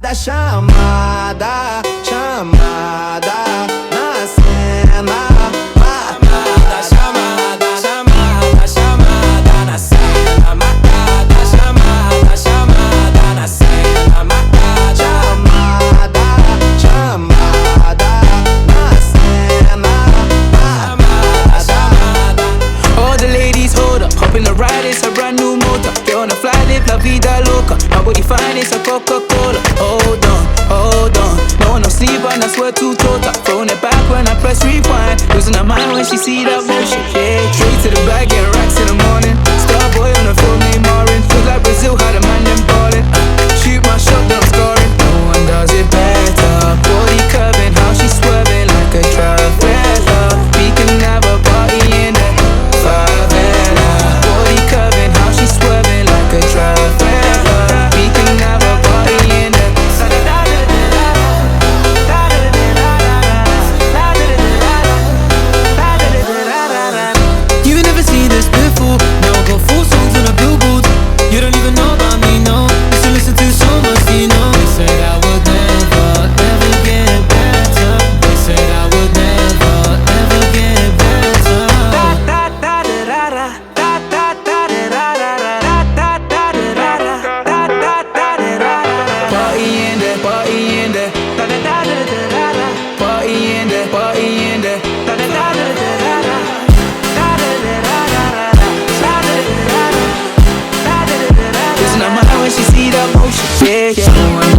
Da chamada, chamada na cena. Chamada, chamada, chamada, chamada na cena. Matada, chamada, chamada na cena. Matada, chamada, chamada na cena. Chamada, chamada. All the ladies, hold up, hop in the ride, it's a brand new motor. Get on the fly, live la vida loca. My body fine, it's a Coca-Cola. Hold on, hold on. No, no sleep and I swear to total. Throwing it back when I press rewind. Losing her mind when she see that motion. Yeah, straight to the bag, get racks in the morning. Starboy on the phone named Marin. Feel like Brazil, how the man them ballin'. Shoot my shot, then I'm scoring. No one does it better. Body curving, how she swerving like a Travella. We can have a party in the favela. Body curving, how she swerving like a Travella. We can have a party in the You never seen this before. Now I got 4 songs on a billboard. You don't even know about me, no. Used to listen to so much, you know. They said I would never, ever get better. They said I would never, ever get better. party in there, party in there. Party in there, party in there. Losing her mind when she see that motion. Yeah, yeah.